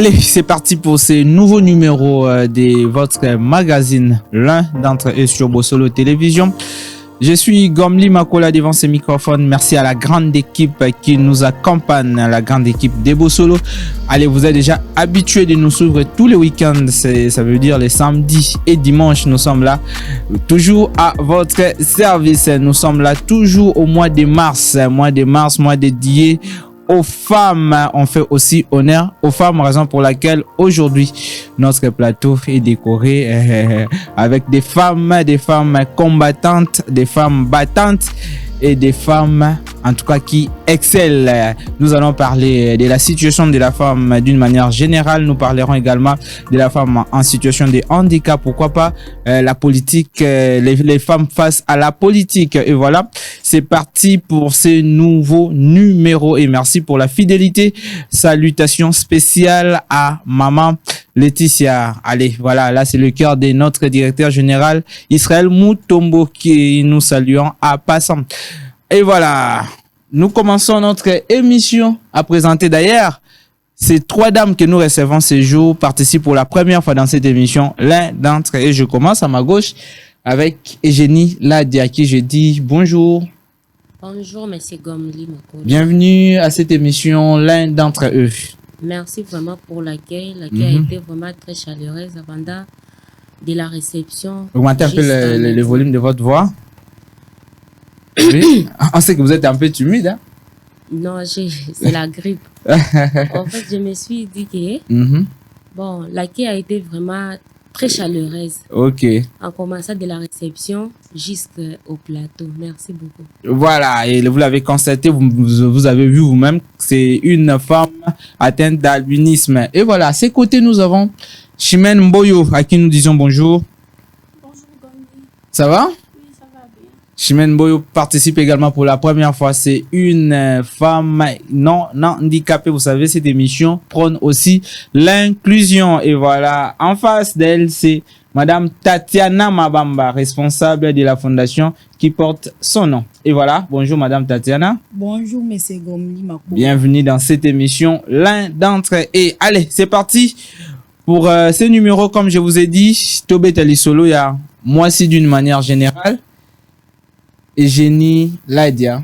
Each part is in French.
Allez, c'est parti pour ce nouveau numéro de votre magazine, l'un d'entre eux sur Bossolo Télévision. Je suis Gomli Makola devant ce microphone. Merci à la grande équipe qui nous accompagne, la grande équipe de Bossolo. Allez, vous êtes déjà habitués de nous suivre tous les week-ends. Ça veut dire les samedis et dimanches. Nous sommes là, toujours à votre service. Nous sommes là toujours au mois de mars. Mois dédié aux femmes. On fait aussi honneur aux femmes, raison pour laquelle aujourd'hui notre plateau est décoré avec des femmes combattantes, des femmes battantes et des femmes en tout cas qui excellent. Nous allons parler de la situation de la femme d'une manière générale. Nous parlerons également de la femme en situation de handicap. Pourquoi pas la politique, les femmes face à la politique. Et voilà, c'est parti pour ce nouveau numéro. Et merci pour la fidélité. Salutations spéciales à maman Laetitia. Allez, voilà, là c'est le cœur de notre directeur général Israël Moutombo qui nous saluons à passant. Et voilà, nous commençons notre émission à présenter d'ailleurs ces trois dames que nous recevons ce jour participent pour la première fois dans cette émission. L'un d'entre eux, je commence à ma gauche avec Eugénie Ladia qui je dis bonjour. Bonjour, monsieur Gomli Makola. Bienvenue à cette émission, l'un d'entre eux. Merci vraiment pour l'accueil. L'accueil a été vraiment très chaleureuse avant de la réception. Augmentez un peu le volume de votre voix. Oui. On sait que vous êtes un peu timide. Hein? Non, c'est la grippe. En fait, je me suis dit que bon, l'accueil a été vraiment très chaleureuse. Ok. En commençant de la réception jusqu'au plateau. Merci beaucoup. Voilà, et vous l'avez constaté, vous avez vu vous-même, c'est une femme atteinte d'albinisme. Et voilà, à ses côtés, nous avons Chimène Mboyo, à qui nous disons bonjour. Bonjour Gomli. Ça va? Oui, ça va bien. Chimène Mboyo participe également pour la première fois. C'est une femme non handicapée. Vous savez, cette émission prône aussi l'inclusion. Et voilà, en face d'elle, c'est Madame Tatiana Mabamba, responsable de la fondation qui porte son nom. Et voilà, bonjour Madame Tatiana. Bonjour monsieur Gomli Makola. Bienvenue dans cette émission, l'un d'entre eux. Et allez, c'est parti pour ce numéro, comme je vous ai dit, Tobé Talisolo, il y a moi-ci d'une manière générale. Eugénie Ladia.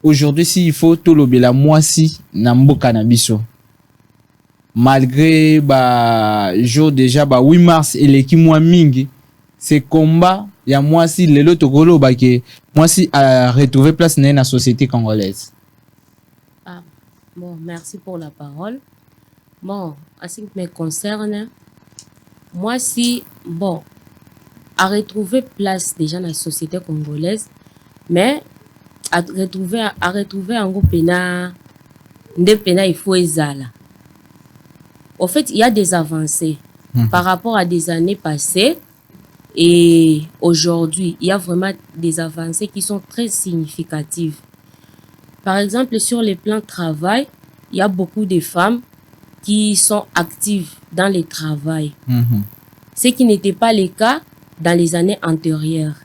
Aujourd'hui, s'il faut tolobe la moi-ci, nambo cannabiso. Malgré jour déjà 8 mars et l'équipe moi mingi, ces combats, il y a moi-ci le lot tokolo que moi-ci a retrouvé place dans la société congolaise. Ah, bon, merci pour la parole. Bon, en ce qui me concerne, moi si, bon, a retrouvé place déjà dans la société congolaise, mais à retrouver en groupe pena, il faut ezala. Au fait, il y a des avancées par rapport à des années passées et aujourd'hui, il y a vraiment des avancées qui sont très significatives. Par exemple, sur le plan travail, il y a beaucoup de femmes qui sont actives dans le travail. Ce qui n'était pas le cas dans les années antérieures.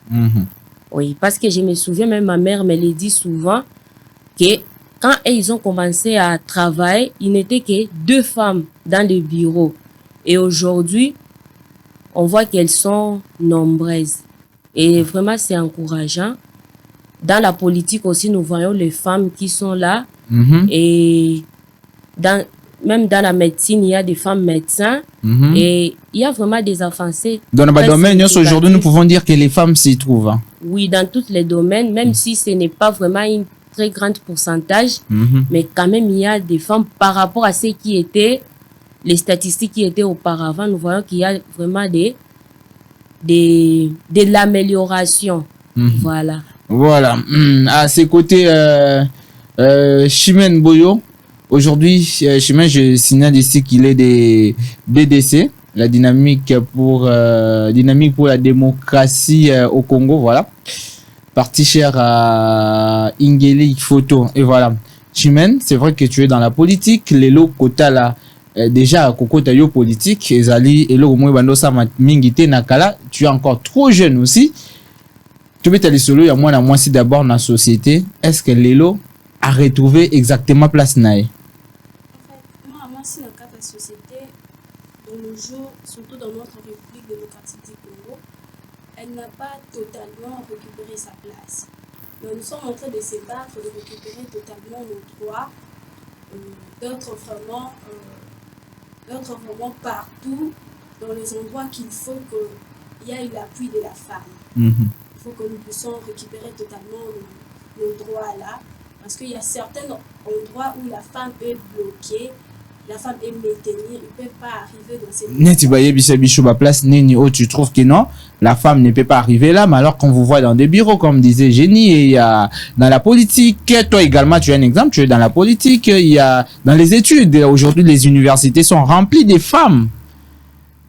Oui, parce que je me souviens, même ma mère me le dit souvent, que quand ils ont commencé à travailler, il n'était que 2 femmes dans le bureau. Et aujourd'hui, on voit qu'elles sont nombreuses. Et vraiment, c'est encourageant. Dans la politique aussi, nous voyons les femmes qui sont là. Et même dans la médecine, il y a des femmes médecins. Et il y a vraiment des avancées. Dans le domaine, aujourd'hui, nous pouvons dire que les femmes s'y trouvent. Hein. Oui, dans tous les domaines, même si ce n'est pas vraiment une très grande pourcentage, mais quand même, il y a des femmes par rapport à ce qui étaient, les statistiques qui étaient auparavant, nous voyons qu'il y a vraiment de l'amélioration. Voilà. Voilà. À ses côtés, Chimène Boyo. Aujourd'hui, Chimène, je signale ici qu'il est des DDC, la dynamique pour la démocratie au Congo, voilà. Parti cher à Ingeli Photo. Et voilà. Chimène, c'est vrai que tu es dans la politique. Lelo Kota là, déjà, Kokota yo politique. Ezali, Elo Mouebandosa Mingite Nakala. Tu es encore trop jeune aussi. Tu peux t'aller solo, il y a moi si d'abord dans la société. Est-ce que Lelo a retrouvé exactement place nae? En fait, moi, si dans la société, elle n'a pas totalement récupéré sa place. Mais nous sommes en train de se battre, de récupérer totalement nos droits, d'être vraiment partout, dans les endroits qu'il faut qu'il y ait l'appui de la femme. Il faut que nous puissions récupérer totalement nos droits là, parce qu'il y a certains endroits où la femme est bloquée, la femme est maintenue, il ne peut pas arriver dans ces place. Tu trouves que non, la femme ne peut pas arriver là, mais alors qu'on vous voit dans des bureaux, comme disait Génie, et il y a dans la politique, toi également, tu as un exemple, tu es dans la politique, il y a dans les études, aujourd'hui les universités sont remplies de femmes.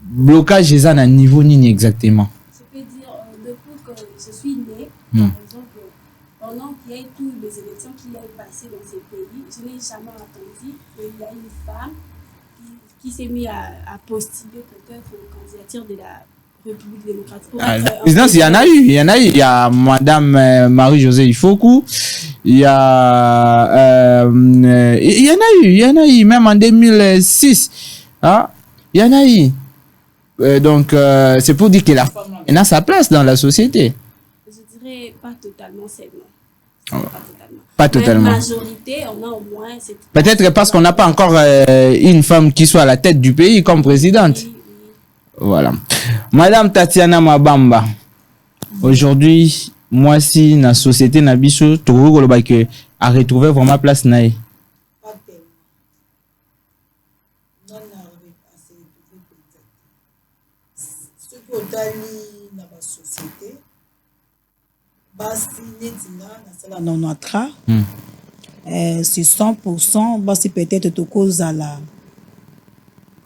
Blocage, ils ont un niveau ni exactement. Je peux dire, depuis que je suis née, par exemple, pendant qu'il y ait toutes les élections qui aient passé dans ces pays, je n'ai jamais entendu qu'il y a une femme qui s'est mise à postuler peut-être aux candidatures de la République démocratique. Il y en a eu. Il y a Madame Marie-Josée Ifoku. Il y a il y en a eu, même en 2006. Hein? Il y en a eu. Donc, c'est pour dire que la femme a sa place dans la société. Je dirais pas totalement seulement. Pas totalement. La majorité, on a au moins... Peut-être parce qu'on n'a pas encore une femme qui soit à la tête du pays comme présidente. Oui. Voilà. Madame Tatiana Mabamba, aujourd'hui, moi si dans la société Nabiso, tu vois que a retrouvé vraiment place naïe. Pas tellement. Non, ce qui est dans la société, c'est 100%, c'est peut-être au cause à la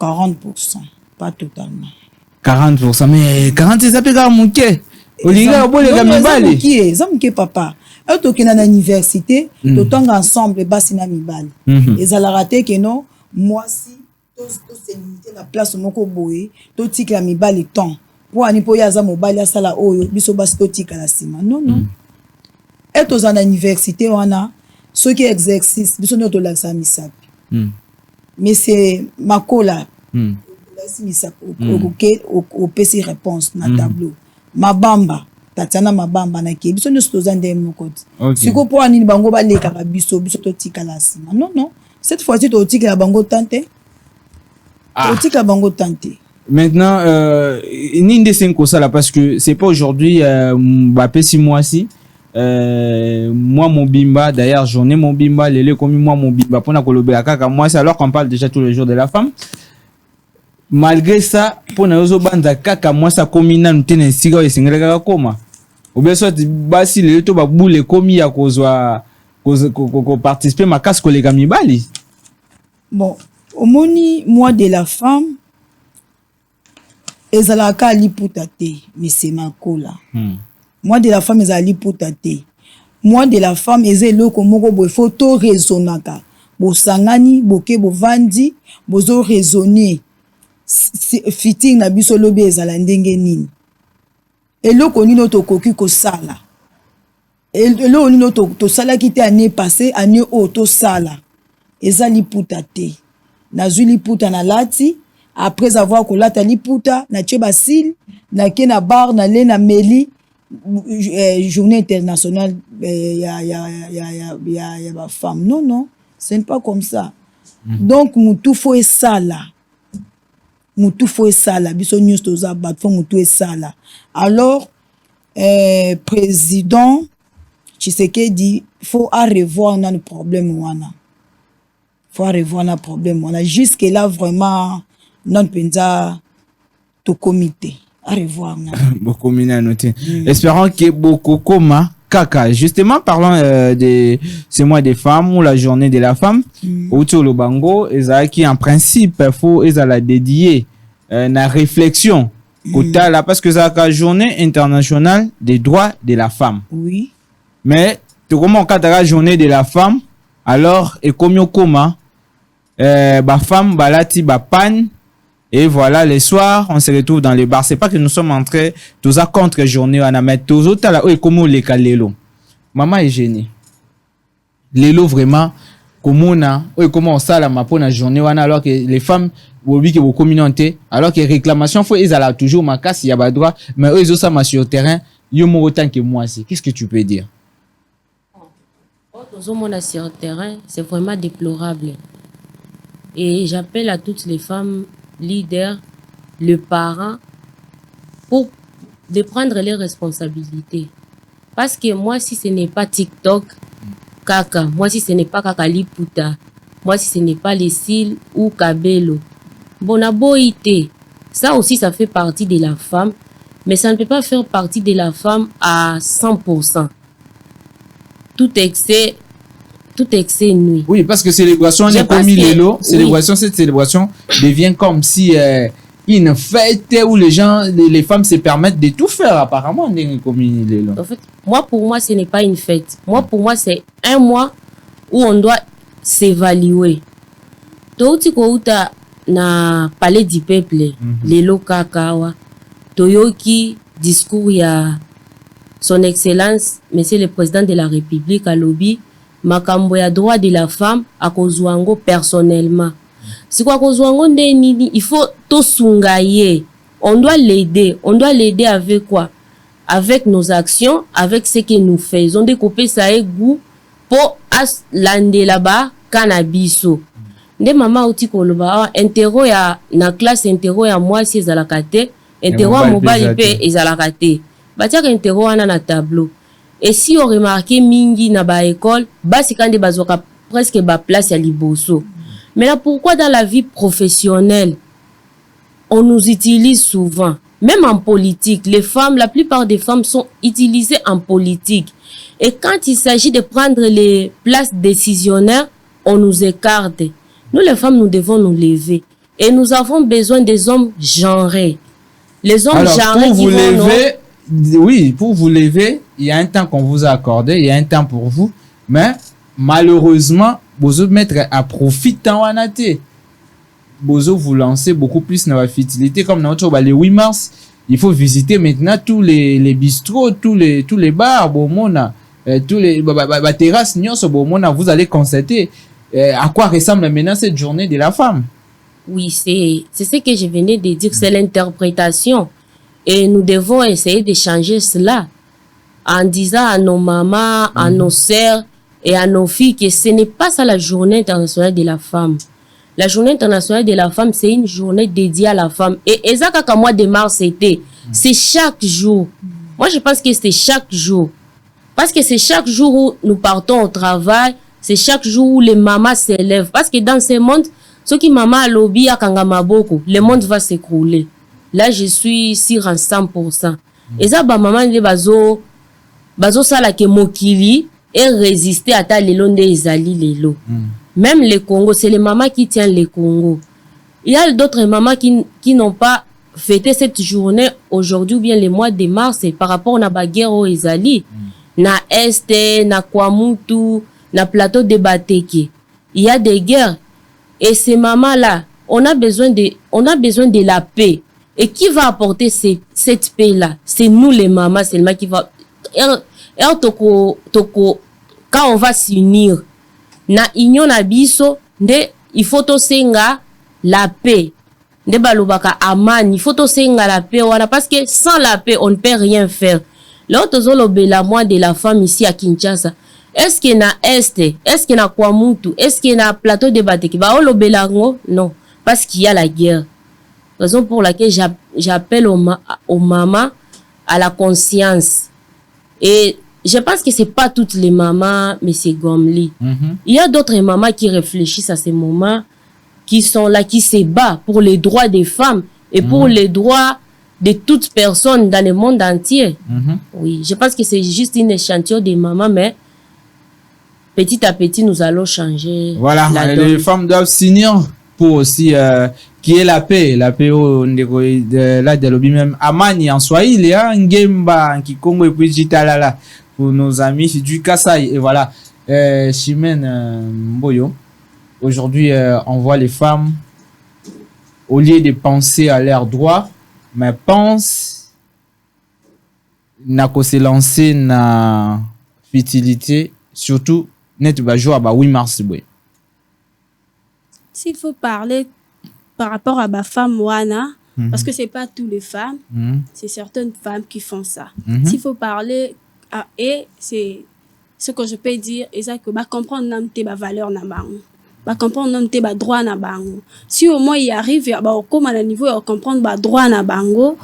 40%, pas totalement. 40%, mais 40% ça peut quand même manquer. Oliga bo les gamibali. Zamke papa. Auto qui na université, d'autant ensemble basi na mibali. Et ça la raté que non, moi si tous c'est limité la place moko boye, to tika la mibali temps. Pour ani po ya za mobali asala oyo, biso basi to tika la sima. Non non. Et aux en université wana, ceux qui exercent, biso no to la sa misapi. Mais c'est makola. Au PC réponse na tableau Mabamba Tatiana Mabamba na ke biso nso tozande mokoti siko po ani bango ba leka ba biso to tika la sima non cette fois-ci to tika la bango tante to tika bango tante. Maintenant ninde senko ça là parce que c'est pas aujourd'hui ba pesi moi si moi mon bimba d'ailleurs journée mon bimba lele comme moi mon bimba pona kolobela kaka moi c'est alors qu'on parle déjà tous les jours de la femme. Malgré ça, pour nous autres, kaka moi ça commune nous tenons siga et singleka koma. Ou bien soit basi le to ba boule komi ya kozwa ko participer ma casse collègue mibali. Bon, au moni moi de la femme ezalaka liputate mais c'est makola. Moi de la femme ezali putate. Moi de la femme ezelo moko bo photo raisonnaka. Bo sangani boke bo vandi bozo raisonner. Fitting na biso lobi ezala ndenge nini eloko nino tokoki kosala eloko nino tosalaki te année passée année oyo tosala eza liputa te nazwi liputa na lati après avoir kolata liputa na tie basile nake na bar na le na meli journée internationale ya ba femme non ce n'est pas comme ça. Donc mutu fo esala mutu fo esala biso news toza bat fo mutu esala. Alors président Tshisekedi faut revoir le problème wana. Faut revoir le problème wana jusque là vraiment non penza to comité à revoir na. Beaucoup mina noté. Espérons que beaucoup koma kaka. Justement parlant de ce mois des femmes ou la journée de la femme autour le bango ezaki en principe faut ezala dédié na réflexion là parce que c'est la journée internationale des droits de la femme. Oui. Mais tu comment quand la journée de la femme alors et comme comment ba femme balati ba panne et voilà les soirs on se retrouve dans les bars. C'est pas que nous sommes entrés tous à contre journée on a mettre tous autres là et comment les calelo. Maman est gênée. Lelo vraiment comment ça la pour la journée alors que les femmes qui vos communautés alors que réclamation faut ils allaient toujours ma casse il y a pas droit mais eux ils ont ça sur terrain yo mo autant que moi c'est qu'est-ce que tu peux dire? Sur le terrain c'est vraiment déplorable et j'appelle à toutes les femmes leaders les parents pour de prendre les responsabilités parce que moi si ce n'est pas TikTok Kaka, moi si ce n'est pas Kaka Liputa, moi si ce n'est pas les cils ou Kabelo. Bonaboïté, ça aussi ça fait partie de la femme, mais ça ne peut pas faire partie de la femme à 100%. Tout excès nuit. Oui, parce que célébration, cette célébration devient comme si une fête où les femmes se permettent de tout faire apparemment. En fait, pour moi, ce n'est pas une fête. Pour moi, c'est un mois où on doit s'évaluer. Touti kouta na palais du peuple, lelo kakawa, toyoki discours ya son excellence, monsieur le président de la République à lobby, makambo ya droit de la femme à kozwango personnellement. C'est quoi kozwango nini, il faut to sungaye. On doit l'aider avec quoi? Avec nos actions, avec ce que nous faisons, découper ça et goût pour lande là-bas cannabiso. Nde mama uti koloba intero ya na classe intero ya moi si ezalakate intero mobile pe ezalakate batiaka intero wana na tableau et si on remarque mingi na ba école basi kande bazoka presque ba place ya liboso. Mais là pourquoi dans la vie professionnelle on nous utilise souvent même en politique les femmes la plupart des femmes sont utilisées en politique et quand il s'agit de prendre les places décisionnaires on nous écarte. Nous, les femmes, nous devons nous lever. Et nous avons besoin des hommes genrés. Les hommes genrés qui vont... Oui, pour vous lever, il y a un temps qu'on vous a accordé, il y a un temps pour vous. Mais malheureusement, vous allez mettre à profit dans l'année. Vous allez vous lancer beaucoup plus dans la fertilité. Comme dans le 8 mars, il faut visiter maintenant tous les bistrots, tous les bars, tous les terrasses, vous allez constater à quoi ressemble maintenant cette journée de la femme. Oui, c'est ce que je venais de dire, c'est l'interprétation. Et nous devons essayer de changer cela en disant à nos mamans, à nos sœurs et à nos filles que ce n'est pas ça la journée internationale de la femme. La journée internationale de la femme, c'est une journée dédiée à la femme. Et exactement comme mois de mars, c'était, c'est chaque jour. Moi, je pense que c'est chaque jour. Parce que c'est chaque jour où nous partons au travail, c'est chaque jour où les mamans s'élèvent. Parce que dans ce monde, ceux qui maman à lobby à Kangamaboko, le monde va s'écrouler. Là, je suis sûr en 100%. Et ça, maman, les bazo sala ke mokili et résister à ta lelonde ezali lelo. Même les Congo, c'est les mamans qui tiennent les Congo. Il y a d'autres mamans qui n'ont pas fêté cette journée aujourd'hui ou bien le mois de mars par rapport à la guerre au ezali. Na Este, na Kwamutu, na plateau de Bateke. Il y a des guerres. Et ces mamans-là, on a besoin de la paix. Et qui va apporter cette paix-là? C'est nous les mamans seulement qui va... Quand on va s'unir, na union na biso, il faut to senga la paix. De balobaka aman, il faut to senga la paix. Parce que sans la paix, on ne peut rien faire. L'autre zolobela moi de la femme ici à Kinshasa. Est-ce qu'il y a Est? Est-ce qu'il y a Kwamutu? Est-ce qu'il y a plateau de Bateki? Non. Parce qu'il y a la guerre. Raison pour laquelle j'appelle aux mamans à la conscience. Et je pense que c'est pas toutes les mamans, mais c'est Gomli. Il y a d'autres mamans qui réfléchissent à ces moments, qui sont là, qui se battent pour les droits des femmes et pour les droits de toutes personnes dans le monde entier. Oui, je pense que c'est juste une échantillon des mamans, mais petit à petit, nous allons changer. Voilà, les femmes doivent s'unir pour aussi qui est la paix au là de l'objet même Amani en Swahili, Ngemba, Kikongo et puis Jitalala pour nos amis du Kasaï. Et voilà, Chimène Mboyo. Aujourd'hui, on voit les femmes, au lieu de penser à leurs droits, mais pensent n'a qu'à se lancer na fertilité, surtout net ba jour ba 8 mars boy. s'il faut parler par rapport à ma femme Wana, parce que c'est pas toutes les femmes, c'est certaines femmes qui font ça. S'il faut parler et c'est ce que je peux dire, c'est que comprendre ma valeur na bango. Comprendre ma droit na bango. Si au moins il arrive comme à la niveau de comprendre ma droit na bango,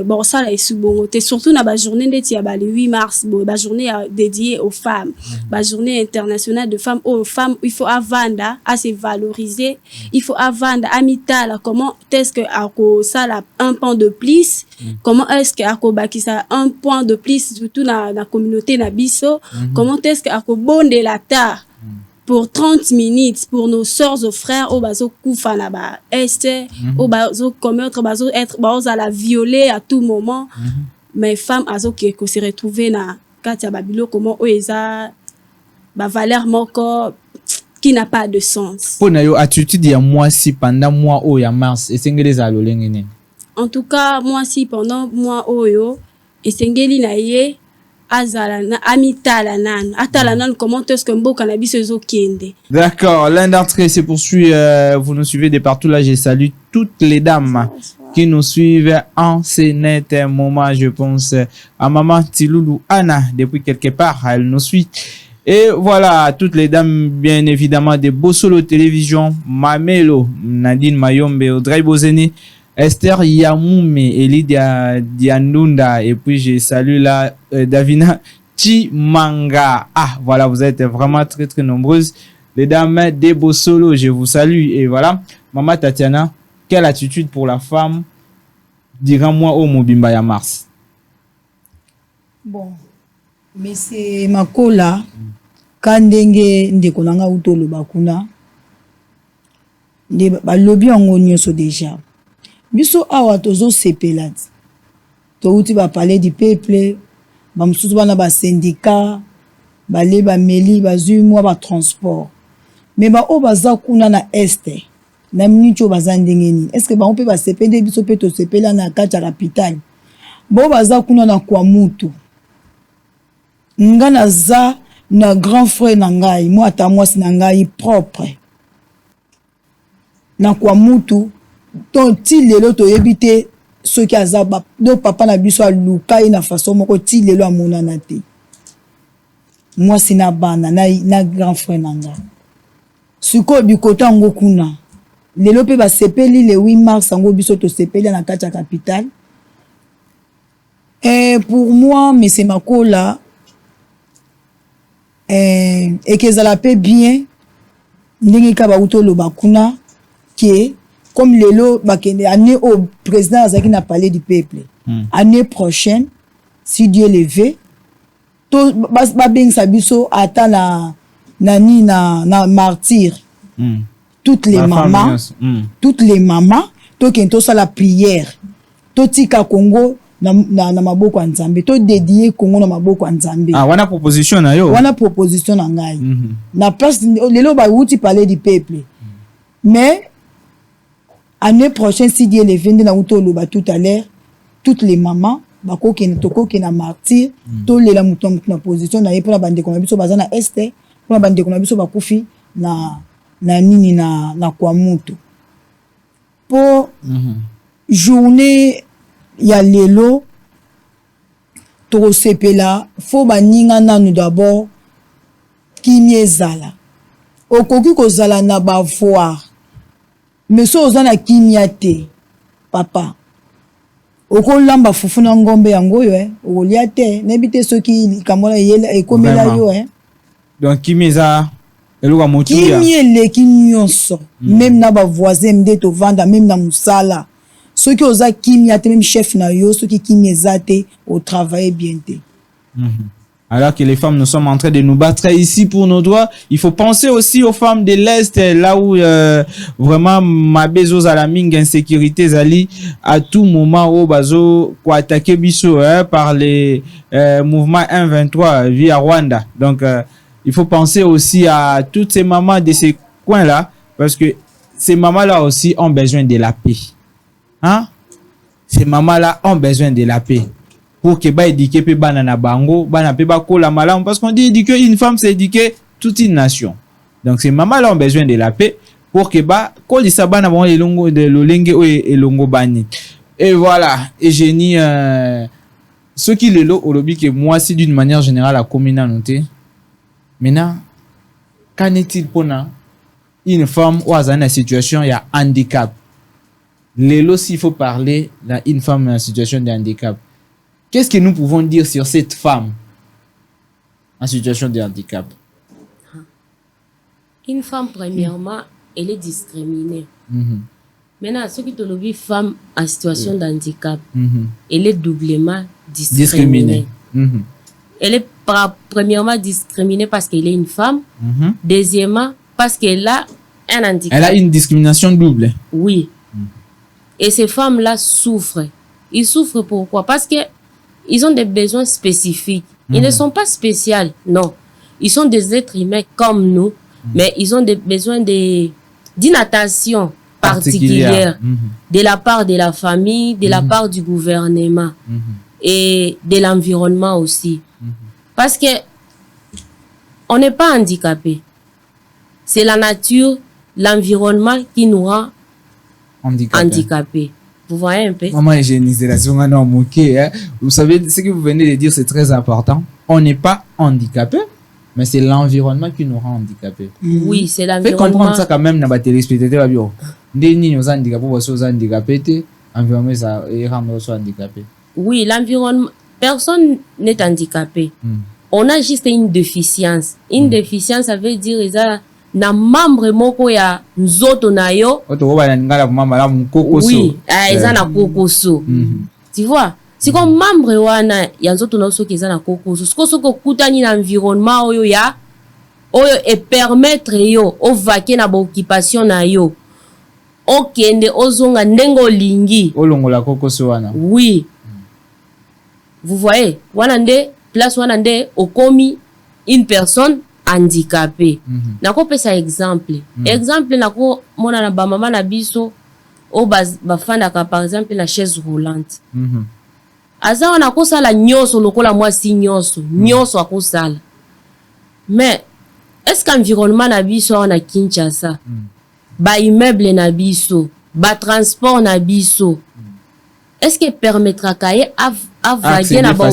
bon ça là est sous bon. Surtout na ba journée de le 8 mars, ba journée dédiée aux femmes, ba journée internationale de femmes. Aux femmes, il faut avant à se valoriser, il faut avant à mitala comment est-ce que ça là un point de plus, comment est-ce que baki ça un point de plus surtout na communauté na biso, comment est-ce que bonde la ta pour 30 minutes pour nos sœurs ou frères au bazo koufa na ba est au bazo commettre bazo être bazo à la violer à tout moment mais femmes azo qui se retrouver na katia babilo comment oeza ba valeur moko qui n'a pas de sens. Pour na yo attitude ya moi si pendant mois o ya mars esengeli za lolenge nini. En tout cas moi si pendant mois oyo esengeli na ye comment est-ce que d'accord, l'un d'entre eux se poursuit. Vous nous suivez de partout là. Je salue toutes les dames qui nous suivent en ce net moment. Je pense à maman Tiloulou Anna depuis quelque part, elle nous suit. Et voilà, toutes les dames bien évidemment de Bosolo Télévision, Mamelo, Nadine Mayombe, Audrey Bozeni, Esther Yamoume, Elidia Dianunda, et puis je salue là Davina Chimanga. Ah, voilà, vous êtes vraiment très très nombreuses. Les dames de Bosolo, je vous salue. Et voilà, Maman Tatiana, quelle attitude pour la femme, dira-moi au Mobimba ya Mars. Bon, mais c'est Makola, Kandenge Ndekonanga Utolo Bakuna, de lobby en onyoso déjà. Biso awa tozo sepelati touti ba parler du peuple ba mususu bana ba syndicat bale ba meli bazui mwa ba transport mais ba o baza kuna na este na mincho baza ndengeni est-ce que ba on peut ba sepende biso pe to sepela na kata capitale bo baza kuna na kwa mutu ngana za na grand frère na ngai moi ata mwasi na ngai propre na kwa mutu ton ti lelo to yebite ceux qui azaba do papa na biso aluka ina façon moko ti lelo amona na te moi sina bana na grand frère nanga suko bikota ngo kuna lelo pe ba sepeli le 8 mars ngo biso to sepeli na kata capitale et pour moi mais c'est Makola et que ça la paie bien ndenge ka ba utolo bakuna qui comme lelo bakende année au président Azaki n'a parlé du peuple année prochaine si Dieu le veut to ba beng sabiso ata na martyr toutes les mamans to kento ça la prière to tika Congo na maboko ya Nzambe to dédier Congo na maboko ya Nzambe. Ah wana proposition na yo wana proposition na ngai na place lelo ba uti parler du peuple mais année prochaine si Dieu le vende na utolo ba tout à l'heure toutes les mamans bako ki na martyr to lela muto na position na yepona bande ko na biso bazana este pona bande ko na biso bakufi na nini na kwa mutu po journée ya lelo to sepela fo baninga nanu d'abord kimiezala okoki kozala na ba voir mais so ozana kimia te papa okolamba fufu na ngombe yango yo okolia te nebite soki kamola yela ekomela yo donc kimeza eluka motuya kimie leki nyonso même na ba voisin mde to vanda même na musala soki oza kimia te même chef na yo soki kimeza te au travail bien te. Alors que les femmes, nous sommes en train de nous battre ici pour nos droits. Il faut penser aussi aux femmes de l'Est, là où vraiment ma besoin à la mingue insécurité zali à tout moment au bazo pour attaquer biso par les mouvements 1-23 via Rwanda. Donc il faut penser aussi à toutes ces mamans de ces coins-là parce que ces mamans-là aussi ont besoin de la paix. Hein? Ces mamans-là ont besoin de la paix. Pour que ba éduquer pe bana na bango bana pe ba kola malam parce qu'on dit éduquer une femme c'est éduquer toute une nation. Donc ces mamans là ont besoin de la paix pour que ba kolisa bana bon elongo de lolenge o elongo bani. Et voilà, et génie ce qui le lot au lobby que moi c'est d'une manière générale à commune à noter. Maintenant, qu'en est-il pour une femme ou dans une situation il y a handicap? Les lots s'il faut parler d'une femme en situation de handicap. Qu'est-ce que nous pouvons dire sur cette femme en situation de handicap? Une femme, premièrement, elle est discriminée. Maintenant, ce qui te le dit, femme en situation de handicap, elle est doublement discriminée. Elle est premièrement discriminée parce qu'elle est une femme. Deuxièmement, parce qu'elle a un handicap. Elle a une discrimination double. Oui. Et ces femmes-là souffrent. Ils souffrent pourquoi? Parce qu'ils ont des besoins spécifiques. Ils ne sont pas spéciaux, non. Ils sont des êtres humains comme nous, mais ils ont des besoins d'une attention particulière de la part de la famille, de la part du gouvernement et de l'environnement aussi. Parce que on n'est pas handicapé. C'est la nature, l'environnement qui nous rend handicapé. Vous voyez un peu? Maman, génisation, hein? Vous savez, ce que vous venez de dire, c'est très important. On n'est pas handicapé, mais c'est l'environnement qui nous rend handicapés. Oui, c'est l'environnement. Faites comprendre ça quand même dans les téléspectateurs. Oui, l'environnement. Personne n'est handicapé. On a juste une déficience. Une déficience, ça veut dire que na membre moko ya nzoto na yo. Oui, eza na kokoso. Tu vois? Si comme membre wana ya nzoto na soki eza na kokoso, soko kutani na environnement oyo et permettre yo o vaquer na ba occupation na yo. Okende ozonga ndengo lingi. Olongola kokoso wana. Oui. Vous voyez? Wana nde place wana nde okomi une personne handicapé. Nako pesa exemple. Exemple nako mona na ba mama na biso o bafanda ka par exemple la chaise roulante. Aza wana ko sala nyoso lokola mwasi nyoso, nyoso akosala. Mais est-ce qu'environnement na biso wana Kinshasa? Ba immeuble na biso, ba transport na biso. Est-ce que permettra kaye à vaguer na ba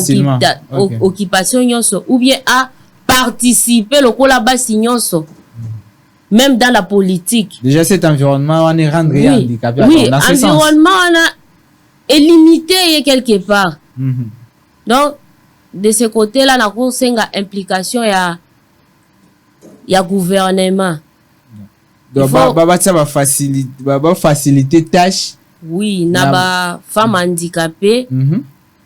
occupation nyoso ou bien à participer lokola basi nyonso même dans la politique. Déjà cet environnement on est rendre handicapé. Oui, environnement est limité quelque part. Donc de ce côté là na ko senga implication ya gouvernement. Donc ba faciliter tâche. Oui, na ba femme handicapée.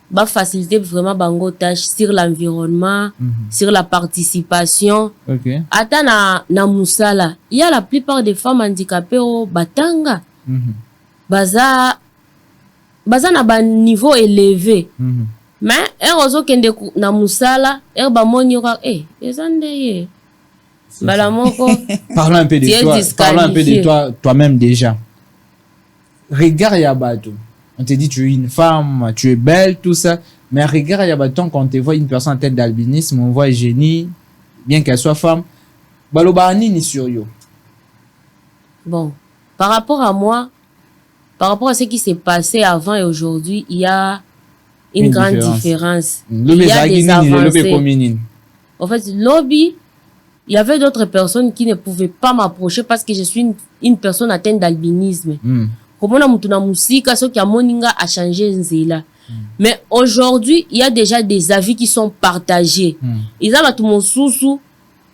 Ba faciliter vraiment bango tâche sur l'environnement, sur la participation. Ata na musala, il y a la plupart des femmes handicapées au batanga. Baza na ba niveau élevé. Mais heureusement kende na musala, ba moni ka ezandeye. Balamoko. Parlons un peu de toi. Parlons un peu de toi-même déjà. Regarde Yabato. On te dit tu es une femme, tu es belle, tout ça. Mais regarde Yabaton, quand on te voit une personne en tête d'albinisme, on voit génie, bien qu'elle soit femme. Balobani ni sur yo. Bon, par rapport à moi, par rapport à ce qui s'est passé avant et aujourd'hui, il y a une grande différence. Il y a des avancées. En fait, lobby, il y avait d'autres personnes qui ne pouvaient pas m'approcher parce que je suis une personne atteinte d'albinisme. Comment on a musique, ce qui a moninga a changé nzela. Mais aujourd'hui, il y a déjà des avis qui sont partagés. Ils ont tout mon sous,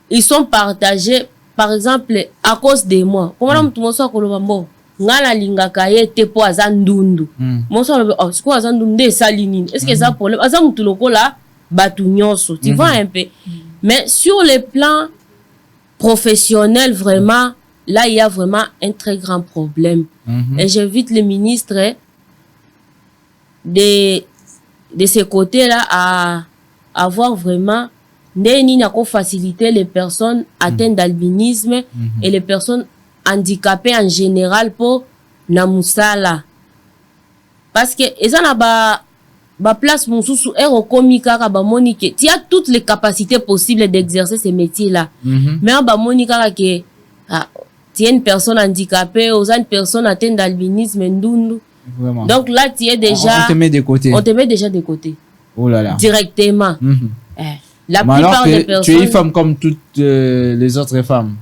ils sont partagés, par exemple, à cause de moi. Comment on a tout mon sous kolobambo? Ngala linga kaye te po azandundu. Mon sous c'est quoi azandundu salinine? Est-ce que ça problème? Azam tout là batu nyonso. Tu vois un peu. Mais sur le plan professionnel, vraiment, là, il y a vraiment un très grand problème. Et j'invite le ministre de ce côté-là à avoir vraiment faciliter les personnes atteintes d'albinisme et les personnes handicapées en général pour Namusala. Parce que ils ont ba place mususu komika ka ba monique. Tu as toutes les capacités possibles d'exercer ces métiers-là. Mais ba monika ke tu es une personne handicapée, ou une personne atteinte d'albinisme, ndundu. Vraiment. Donc là, tu es déjà... On te met de côté. On te met déjà de côté. Oh là là. Directement. La mais plupart alors des personnes... Tu es une femme comme toutes les autres femmes.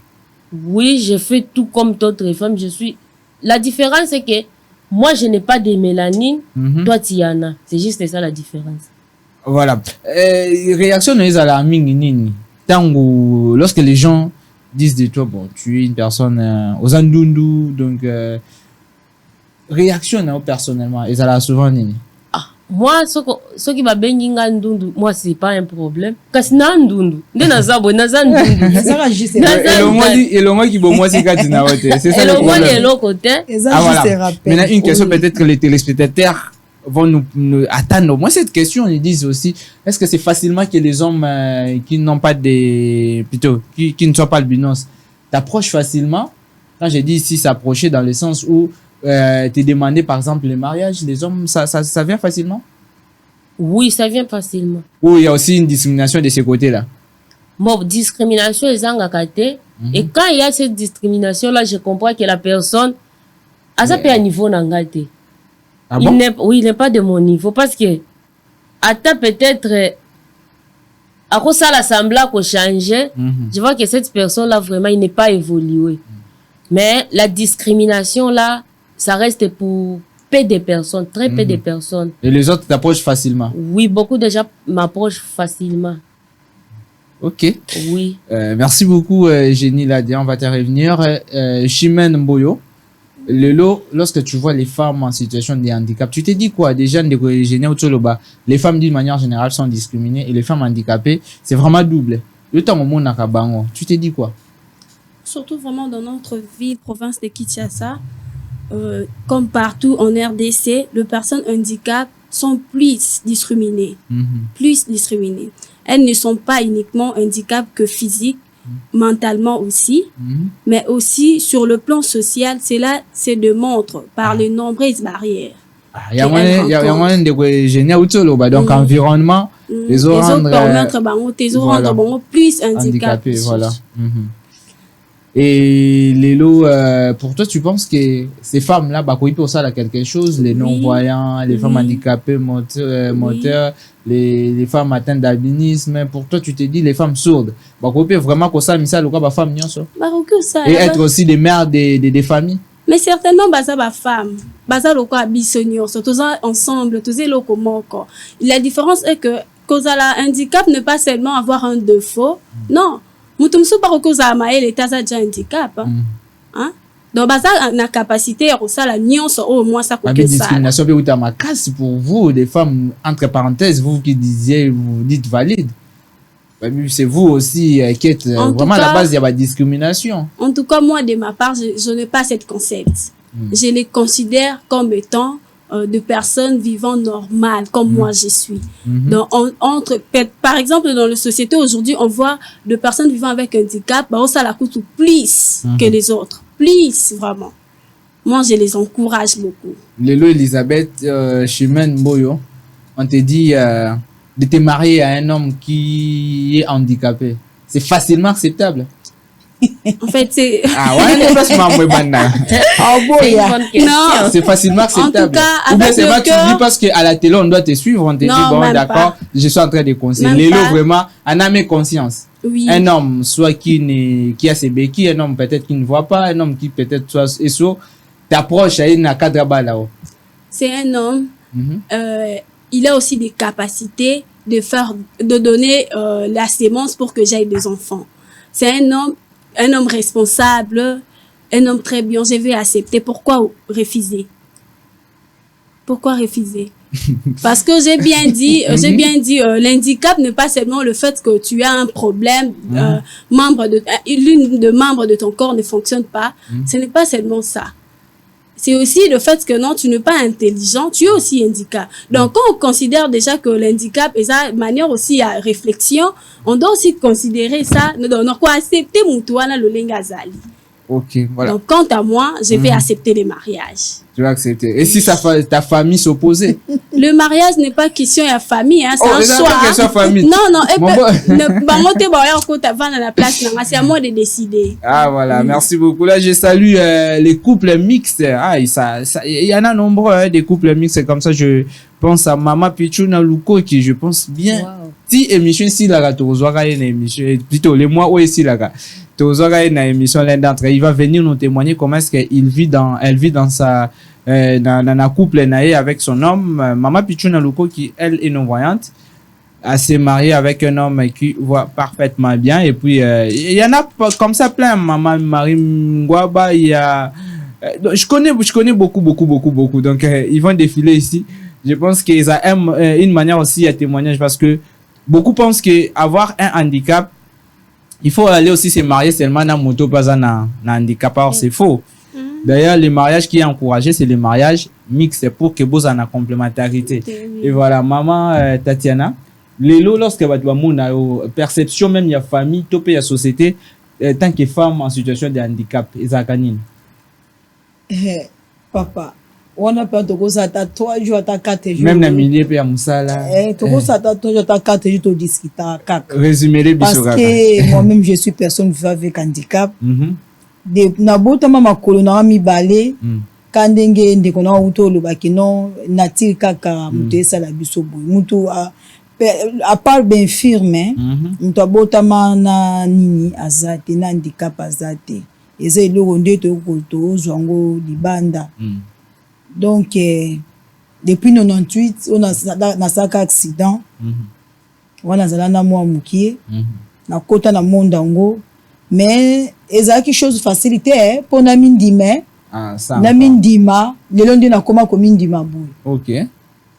Oui, je fais tout comme d'autres femmes. Je suis... La différence, c'est que moi, je n'ai pas de mélanine. Toi, tu y en as. C'est juste ça la différence. Voilà. Réaction de la mingi tango lorsque les gens disent de toi, bon, tu es une personne aux andundu, donc réaction personnellement, et ça l'a souvent nini. Moi, ce qui m'a béni ndundu, moi c'est pas un problème. Kasi na ndundu, nde nazabo nazandundu. Et le moi qui bon moi c'est quand na wote. C'est ça le problème. Et le moi côté. Ah voilà. Maintenant une question peut-être que les téléspectateurs vont nous attendre. Moi cette question ils disent aussi, est-ce que c'est facilement que les hommes qui n'ont pas des plutôt qui ne sont pas albinos t'approchent facilement? Quand j'ai dit ici s'approcher dans le sens où te demander par exemple le mariage, les hommes, ça vient facilement? Oui, ça vient facilement. Ou il y a aussi une discrimination de ce côté-là? Bon, discrimination est engagée. Et quand il y a cette discrimination-là, je comprends que la personne a ça à niveau n'engagé. Ah bon? Il n'est pas de mon niveau parce que attends peut-être à cause ça l'assemblée a changé. Je vois que cette personne-là vraiment il n'est pas évolué. Mais la discrimination là, ça reste pour peu de personnes, très peu de personnes. Et les autres t'approchent facilement? Oui, beaucoup de gens m'approchent facilement. Ok. Oui. Merci beaucoup, Jenny Ladia. On va te revenir. Chimène Mboyo, lorsque tu vois les femmes en situation de handicap, tu te dis quoi? Déjà, les femmes d'une manière générale sont discriminées et les femmes handicapées, c'est vraiment double. Le temps au monde à Kabango, tu te dis quoi? Surtout vraiment dans notre ville, province de Kinshasa, comme partout en RDC, les personnes handicapées sont plus discriminées. Plus discriminées. Elles ne sont pas uniquement handicapées que physiques, mentalement aussi, mais aussi sur le plan social, cela se démontre par les nombreuses barrières. Il y a moyen de génie donc environnement, les autres plus handicapés. Voilà. Et Lélo, pour toi, tu penses que ces femmes-là, bah, pour ça, là, quelque chose, les non-voyants, les femmes handicapées moteurs, les femmes atteintes d'albinisme, pour toi, tu te dis les femmes sourdes, bah, vraiment que ça, mais ça, le cas, bah, femmes, et être aussi des mères des familles. Mais certainement, bah, ça, bah, femmes, bah, ça, le cas, bisognon, tous ensemble, tous les locaux, encore. La différence est que, cause à la handicap, ne pas seulement avoir un défaut, non. Mutumsu par cause à maël et tasa déjà handicap. Hein? Donc, bah, ça, la capacité, ça, la nuance, au moins, ça coûte ça. Discrimination, ma casse pour vous, des femmes, entre parenthèses, vous qui disiez, vous dites valide. C'est vous aussi qui êtes vraiment à la base, il y a la discrimination. En tout cas, moi, de ma part, je n'ai pas cette concept. Je les considère comme étant de personnes vivant normales, comme moi je suis. Donc, par exemple, dans la société aujourd'hui, on voit de personnes vivant avec un handicap, bah, ça la coûte plus que les autres. Plus, vraiment. Moi, je les encourage beaucoup. Lélo Elisabeth, Chimène Mboyo, on te dit de te marier à un homme qui est handicapé. C'est facilement acceptable. En fait, c'est... Ah ouais, non, c'est facilement acceptable. En tout cas, ou bien c'est vrai que tu dis parce qu'à la télé, on doit te suivre, on te dit, bon, d'accord, je suis en train de conseiller. Lélo, vraiment, en âme conscience. Oui. Un homme, soit qui a ses béquilles, un homme peut-être qui ne voit pas, un homme qui peut-être soit ESO, t'approches à une cadre là-haut. C'est un homme, il a aussi des capacités de donner la sémence pour que j'aille des enfants. C'est un homme responsable, un homme très bien, je vais accepter. Pourquoi refuser? Pourquoi refuser? Parce que j'ai bien dit, l'handicap n'est pas seulement le fait que tu as un problème, l'une des membres de ton corps ne fonctionne pas. Ce n'est pas seulement ça. C'est aussi le fait que non, tu n'es pas intelligent, tu es aussi handicap. Donc, quand on considère déjà que l'handicap est sa manière aussi à réflexion, on doit aussi considérer ça, on doit accepter Moutouana le Lengazali. Ok, voilà. Donc, quant à moi, je vais accepter les mariages. Tu vas accepter. Et si ta famille s'opposait? Le mariage n'est pas question de famille, hein, c'est un choix. choix. Question famille. Non, c'est à moi de décider. Ah, voilà, merci beaucoup. Là, je salue les couples mixtes. Ah, il y en a nombreux, hein, des couples mixtes comme ça. Je pense à Mama Pichuna Luko qui, je pense bien. Wow. Si émission ici, là, tu vois, une émission, plutôt les mois où ici, là, tu vois, une émission, l'un d'entre eux, il va venir nous témoigner comment est-ce qu'elle vit dans sa, dans un couple avec son homme. Mama Pichuna Luko qui, elle, est non-voyante, elle s'est mariée avec un homme qui voit parfaitement bien. Et puis, il y en a comme ça plein. Maman Marie Ngwaba, il y a, je connais beaucoup. Donc, ils vont défiler ici. Je pense qu'ils ont une manière aussi à témoignage parce que beaucoup pensent qu'avoir un handicap, il faut aller aussi se marier seulement dans moto, pas dans handicap. Or, c'est faux. D'ailleurs, les mariages qui est encouragé, c'est les mariages mixtes pour que vous en ayez complémentarité. Et voilà, maman Tatiana, lorsque vous avez perception même de la famille, de la société, tant que femme en situation de handicap, papa, on a pas de cause à 3 jours, à 4 jours. Même dans le milieu, il y a Moussala. Tu as 3 jours, à 4 jours, tu discutes à 4. Résumé les parce que moi-même, je suis personne vivant avec handicap. Na bota mama kolona mi balé quand ndenge ndeko na uto lobaki non nature kaka mutu esala biso boy mutu à part ben firme mutu abota mana nini azate na handicap azate eza eloko nde to zwango libanda donc depuis 98 on a na saka accident wana zala na mwa mukie na kota na monde ngo. Mais ezaki chose facilité pour na mindima na mindima lelo ndi na koma ko mindima boy. OK.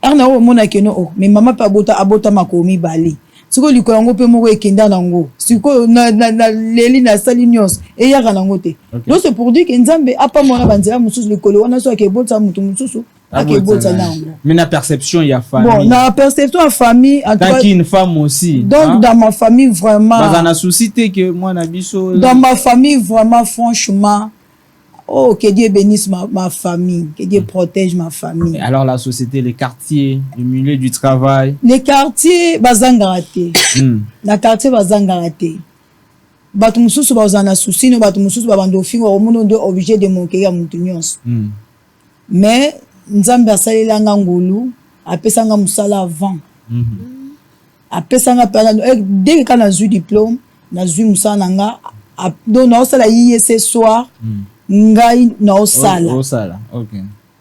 Arna o mona keno mais maman pa abota makomi bali. Siko liko yango pe moko ekenda nango. Siko na leli na sali nyos e ya kana ngote. Donc c'est pour dire que Nzambe apa mona banzela mususu likolo wana so ke bota mutu mususu. Mais la perception, il y a famille. Bon, la perception en famille. Tant qu'il y a une femme aussi. Donc, hein? Dans ma famille, vraiment. Dans la société que moi, dans ma famille, vraiment, franchement. Oh, que Dieu bénisse ma famille. Que Dieu protège ma famille. Et alors, la société, les quartiers, le milieu du travail. Les quartiers, bazangarate. La quartier, bazangarate. Batu mususu bazana souci, no batu mususu babandofi, wa omuno de obligé de monter à Montunions. Mais, Nzambe asalela nga ngulu apesanga musala avant apesanga pala dès que na zu diplôme na zu musala nga donc na osala ce soir ngai na osala OK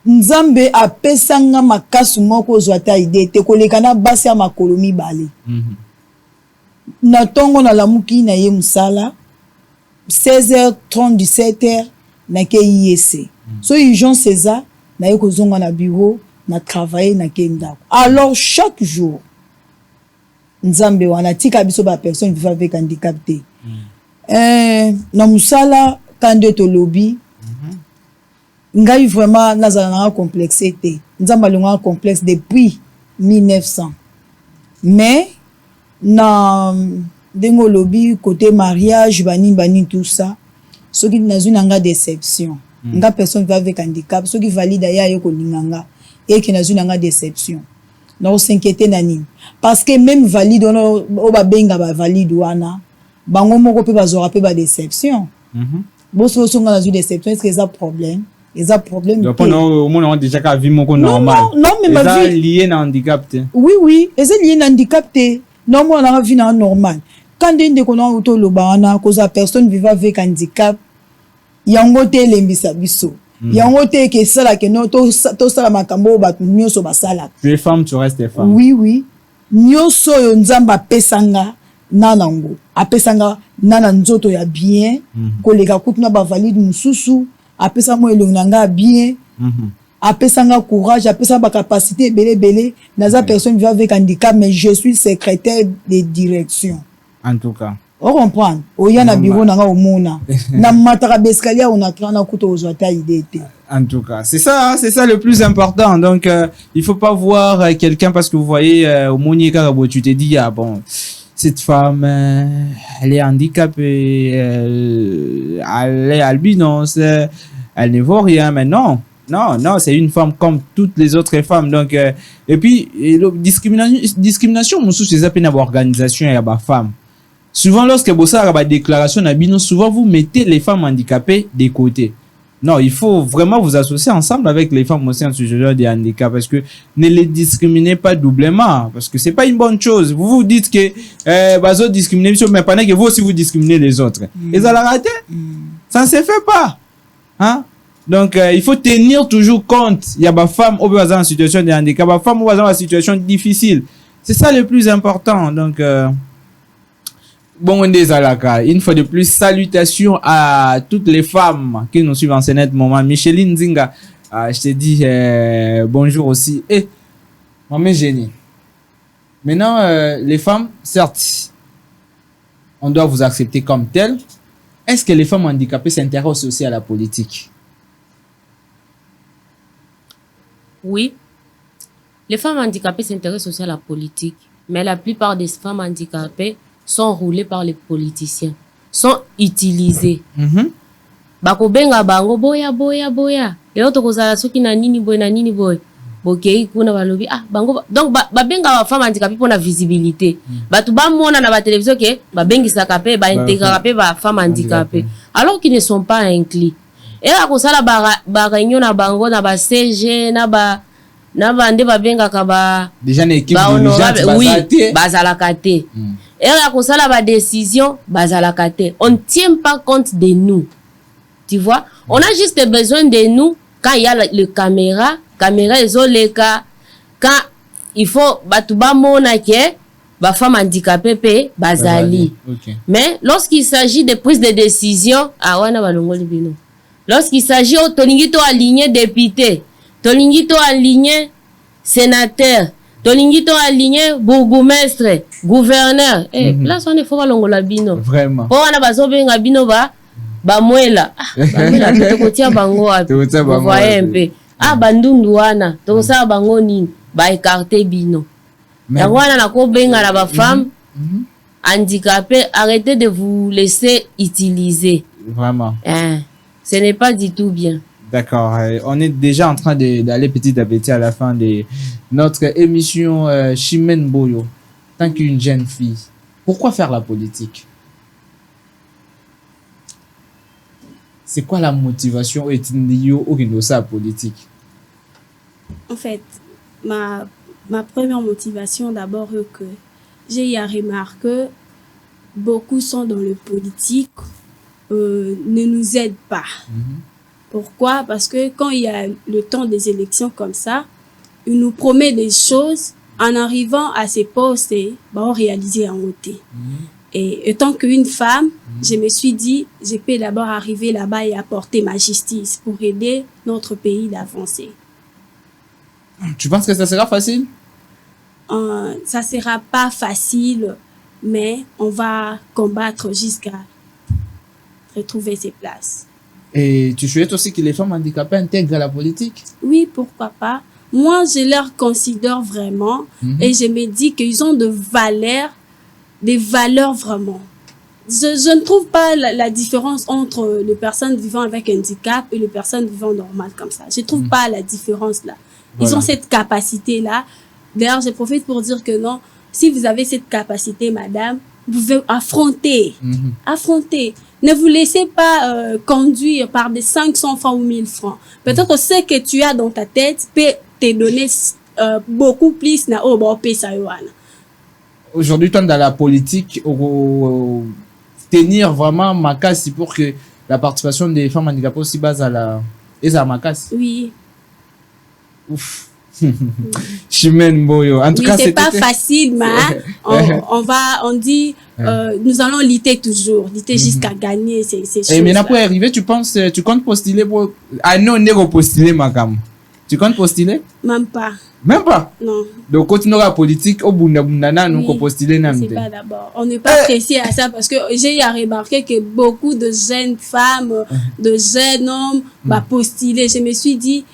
Nzambe apesanga makasu moko zwata idée te koleka na basi ya makolo mibale na tongo na lamuki na ye musala 16h30 17h na ke IEC so Jean César na yeko zonga na bureau na travailler na kenda. Alors chaque jour Nzambe wana tika biso ba personne vivant avec handicap te. Na musala kande to lobby. Ngai vraiment nazala na complexé te. Nzamba longa complexe depuis 1900. Mais na dengo lobby côté mariage bani tout ça. Ce qui n'a une déception. Nga personne va avec handicap, ceux qui valident ya yoko linganga et qui n'a une déception. Non s'inquiéter nani parce que même valide on ba benga ba valide wana bango moko pe bazora pe ba déception. Boso songa na une déception est-ce que ça problème? Ils a problème. Donc on a déjà qu'à vivre mon normal. Non mais ma vie lié na handicap te. Oui, c'est lié na handicap te. Non moi on a vie na normal. Quand ndeko kona auto lobana cause à personne vivant avec handicap yango te lembisa biso yango te ke sala ke no to sala makambo batu nyoso basala tu es femme tu restes femme oui nyoso yo Nzamba pesanga nanango apesanga nana nzoto ya bien koleka kutuna ba valide mususu apesa mo elonganga bien apesanga courage apesa ba capacité belé naza personne vivant avec handicap mais je suis secrétaire de direction en tout cas. On comprend. Oya na bureau na nga omona. Na mataka bescalia on a créé na kuto ozwata idée. En tout cas, c'est ça le plus important. Donc il faut pas voir quelqu'un parce que vous voyez au Monika tu te dis ah bon cette femme, elle est handicapée, elle est albinos, elle ne vaut rien, mais non, c'est une femme comme toutes les autres femmes. Donc, et puis, discrimination, mon c'est ça, une organisation et la femme. Souvent, lorsque vous avez une déclaration, souvent vous mettez les femmes handicapées de côté. Non, il faut vraiment vous associer ensemble avec les femmes aussi en situation de handicap parce que ne les discriminez pas doublement parce que c'est pas une bonne chose. Vous vous dites que bazo discriminer mais pendant que vous aussi vous discriminez les autres. Et ça l'a raté. Ça ne se fait pas. Hein? Donc il faut tenir toujours compte. Il y a des femmes au besoin en situation de handicap, des femmes au besoin en situation difficile. C'est ça le plus important. Donc bon, une fois de plus, salutations à toutes les femmes qui nous suivent en ce net moment. Micheline Zinga, je te dis bonjour aussi. Et maman Génie. Maintenant, les femmes, certes, on doit vous accepter comme telles. Est-ce que les femmes handicapées s'intéressent aussi à la politique? Oui. Les femmes handicapées s'intéressent aussi à la politique. Mais la plupart des femmes handicapées sont roulés par les politiciens, sont utilisés. Bakobenga bango boya. Leo tokozala soki na nini boy. Bokei kuna balobi bango donc babenga ba femme handicapée pour la visibilité. Batu ba mona na ba télévision ke babengisa kapé ba intégrer kapé ba femme handicapée alors qu'ils ne sont pas inclus. Et la kosala ba réunion na bango na ba CG na bande babenga ka ba déjà une équipe dirigeante oui bazalakate. Et là, comme ça, la décision, on ne tient pas compte de nous. Tu vois? On a juste besoin de nous quand il y a le caméra isolée, quand il faut, femme handicapée, bazali. Okay. Mais lorsqu'il s'agit de prise de décision, lorsqu'il s'agit de aligner député, aligner sénateur, Tolingito aligné bourgmestre, gouverneur. Là, ça ne faut pas longola bino. Vraiment. Pour on a baso benga bino ba moela. Moela to kotia bango api. Vous voyez un peu. Bandundu wana. To sa bango ni ba écarter bino. Ya wana na ko benga na ba femme handicapée, arrêtez de vous laisser utiliser. Vraiment. Ce n'est pas du tout bien. D'accord. On est déjà en train d'aller petit à petit à la fin de notre émission Chimène Boyo. Tant qu'une jeune fille, pourquoi faire la politique? C'est quoi la motivation au la politique? En fait, ma première motivation d'abord que j'ai remarqué, beaucoup sont dans le politique, ne nous aident pas. Pourquoi? Parce que quand il y a le temps des élections comme ça, il nous promet des choses en arrivant à ces postes et on réaliser en côté. Et étant qu'une femme, je me suis dit, je peux d'abord arriver là-bas et apporter ma justice pour aider notre pays d'avancer. Tu penses que ça sera facile? Ça sera pas facile, mais on va combattre jusqu'à retrouver ses places. Et tu souhaites aussi que les femmes handicapées intègrent la politique? Oui, pourquoi pas. Moi, je leur considère vraiment et je me dis qu'ils ont des valeurs vraiment. Je ne trouve pas la différence entre les personnes vivant avec handicap et les personnes vivant normales comme ça. Je ne trouve pas la différence là. Ils ont cette capacité-là. D'ailleurs, je profite pour dire que non, si vous avez cette capacité, madame, vous pouvez affronter. Affronter. Ne vous laissez pas conduire par des 500 francs ou 1000 francs. Peut-être ce que tu as dans ta tête peut te donner beaucoup plus. Aujourd'hui, dans la politique, tenir vraiment ma casse pour que la participation des femmes handicapées aussi base à la... Et ça, ma casse. Oui. Ouf. Chimène Boyo. En tout cas, c'est pas facile, mais on dit, nous allons lutter toujours, lutter jusqu'à gagner ces choses. Et maintenant, pour arriver, tu comptes postuler pour... Ah non, on est postuler, madame. Tu comptes postuler? Même pas. Même pas? Non. Donc, continuer la politique, au bout d'un nous postuler. C'est pas d'abord. On n'est pas pressé à ça parce que j'ai remarqué que beaucoup de jeunes femmes, de jeunes hommes, postuler. Je me suis dit,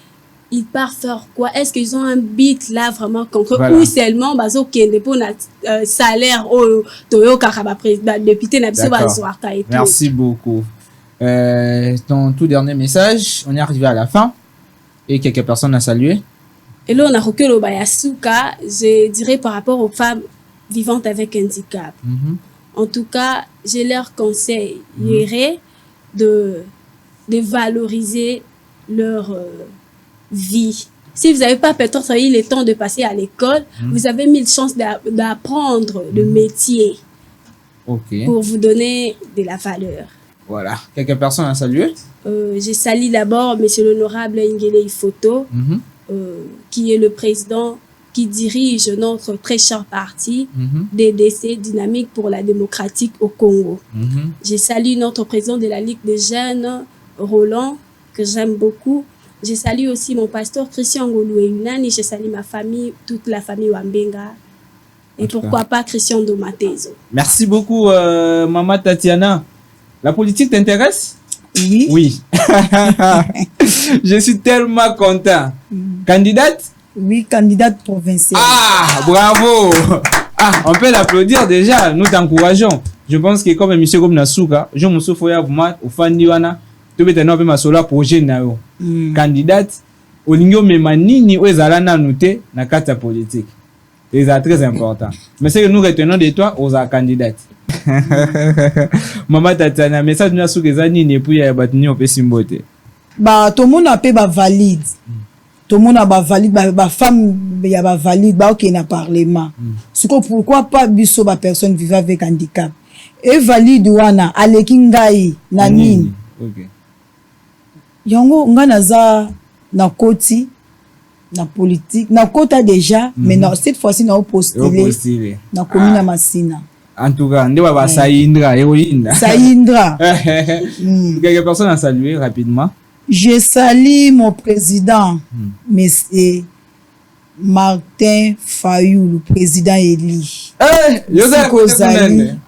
ils partent faire quoi? Est-ce qu'ils ont un but là vraiment concret voilà. ou seulement bazo kende pour notre salaire au toyo kakaba président député na biso bazwaka et tout. Merci beaucoup. Ton tout dernier message, on est arrivé à la fin et quelques personnes à saluer. Et là on a reculé au Bayasuka, je dirais par rapport aux femmes vivantes avec handicap. En tout cas, je leur conseille de valoriser leur vie. Si vous n'avez pas peut-être eu le temps de passer à l'école, vous avez 1000 chances d'apprendre le métier pour vous donner de la valeur. Voilà. Quelques personnes à saluer. Je salue d'abord M. l'honorable Ngele Ifoto, qui est le président qui dirige notre très cher parti DDC, Dynamique pour la démocratique au Congo. Je salue notre président de la Ligue des jeunes, Roland, que j'aime beaucoup. Je salue aussi mon pasteur Christian Ngolou-Eunani. Je salue ma famille, toute la famille Wambenga. Et pourquoi pas Christian Domatezo. Merci beaucoup, Maman Tatiana. La politique t'intéresse? Oui. Oui. Je suis tellement content. Candidate? Oui, candidate provinciale. Ah, bravo. Ah, on peut l'applaudir déjà. Nous t'encourageons. Je pense que comme M. Gomnasuka, je me souviens pour moi, au fan d'Iwana, tu peux t'en ma sola projet na yo. Candidate, au ligno memanini ou ezalana noté na carte politique. C'est très important. Mais c'est que nous retenons de toi aux candidates. Maman Tatiana, message nous a sous les années et puis il y a battu au Pessimbote. Bah, tout le monde a pas valide. Tout le monde a pas valide. Bah, femme, il y a pas valide. Bah, ok, n'a parlement. C'est pourquoi pas biso ba personne vivant avec handicap. Et valide wana, alekingai, nanini. Ok. Yango, nga za na koti, na politique, na kota déjà, mais non, cette fois-ci, na postulé. Na commune Masina. En tout cas, on va Saïndra, héroïne. Saïndra. Quelques personnes à saluer rapidement. Je salue mon président, monsieur Martin Fayou, le président Eli.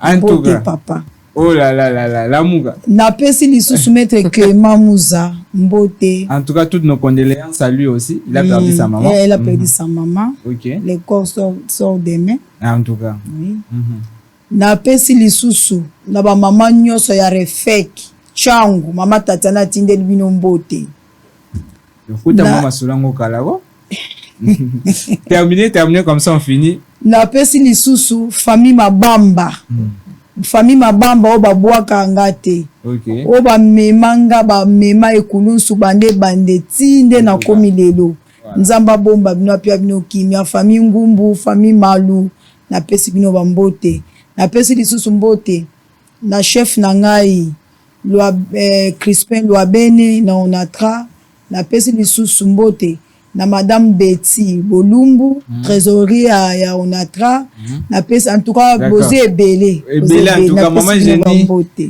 En tout cas, papa. Oh là là là là, la mouga. N'a pas si les sous-soumettre que Mamouza, Mbote. En tout cas, toutes nos condoléances à lui aussi. Il a perdu sa maman. Elle a perdu sa maman. Ok. Le corps sort demain. En tout cas. Oui. N'a pas si les sous-sous. N'a pas maman nyoso ya refek. Changu, maman Tatiana Tindel Bino Mbote. Écoute, maman Solango Kalago. Terminé comme ça, on finit. N'a pas si les sous-sous, famille Mabamba. Famille Mabamba oba boaka ngate. Okay. Oba memanga ba mema ekulusu bande bande tinde na komi lelo. Nzamba bomba bino pia bino kimia famille Ngumbu, famille Malu na pesi bino bambote. Na pesi lisusu mbote na chef na ngai Loi Crispin Loabene na Onatra na pesi lisusu mbote. Na Madame Betty Bolumbu, trésorier ya Onatra, na pèse en tout cas Bosé Ebele. Ebele en tout cas, maman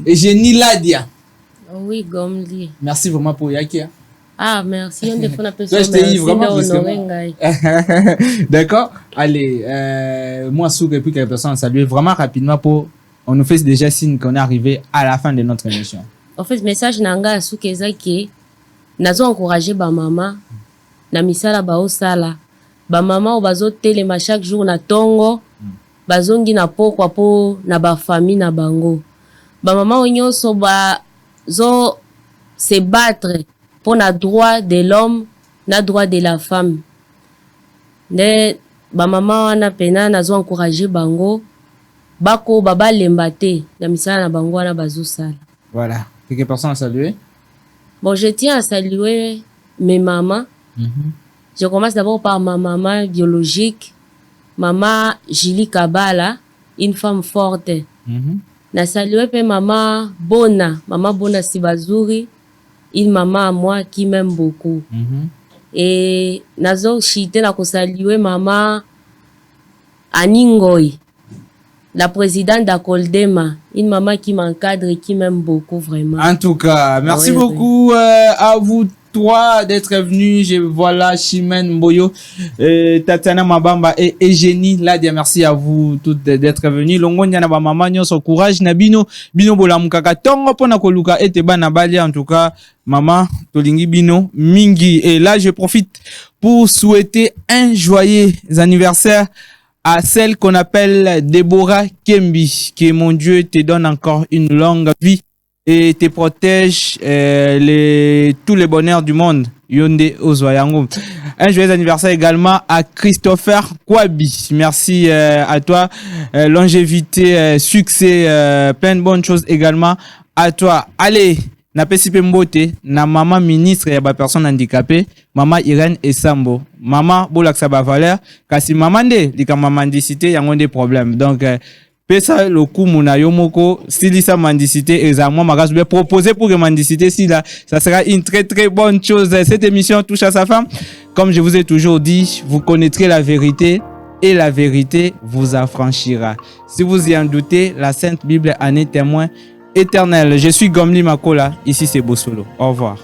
Génie Ladia. Oui, Gomli. Merci vraiment pour Yakia. Ah, merci. On défend la personne. Je t'ai vraiment d'accord. Allez, moi, Souk et puis quelques personnes à saluer vraiment rapidement pour. On nous fait déjà signe qu'on est arrivé à la fin de notre émission. En fait, message Nanga Souk Ezaki, nazo encouragé ba maman. Na misala ba osala ba mama o bazo telema chaque jour na tongo bazongi na pokwa po na ba famille na bango ba mama onyoso ba zo se battre pour na droit de l'homme na droit de la femme ne ba mama wana pena nazo encourager bango bako baba lembate na misala na bango wana bazo sala. Voilà, quelques personnes à saluer. Bon, je tiens à saluer mes mamans. Je commence d'abord par ma maman biologique, maman Julie Kabala, une femme forte. Na salué pe maman Bona Sibazuri, une maman à moi qui m'aime beaucoup. Et nazo chité na ko saluer maman Aningoy, la présidente d'Akoldema, une maman qui m'encadre et qui m'aime beaucoup vraiment. En tout cas, merci beaucoup à vous toi d'être venu. Je voilà Chimène Mboyo, Tatiana Mabamba et Eugénie Ladia. Merci à vous toutes d'être venus. Longo nyana ba mama nyonso courage na bino bola mukaka tongo pona koluka ete bana bali. En tout cas, maman tolingi bino mingi. Et là, je profite pour souhaiter un joyeux anniversaire à celle qu'on appelle Déborah Kembi. Que mon Dieu te donne encore une longue vie et te protège tous les bonheurs du monde. Yonde Ozoyango. Un joyeux anniversaire également à Christopher Kwabi. Merci à toi. Longévité, succès, plein de bonnes choses également à toi. Allez, na pesi pe mbote na maman ministre ya ba personne handicapée, maman Irène Esambo. Maman bolaksa ba valeur kasi maman nde lika mendicité yango des problèmes. Donc pesa le coup muna yomoko si sa mendicité exactement magasu be proposer pour que mendicité si là ça sera une très très bonne chose. Cette émission touche à sa fin. Comme je vous ai toujours dit, vous connaîtrez la vérité et la vérité vous affranchira. Si vous y en doutez, la Sainte Bible en est témoin éternel. Je suis Gomli Makola, ici c'est Bosolo. Au revoir.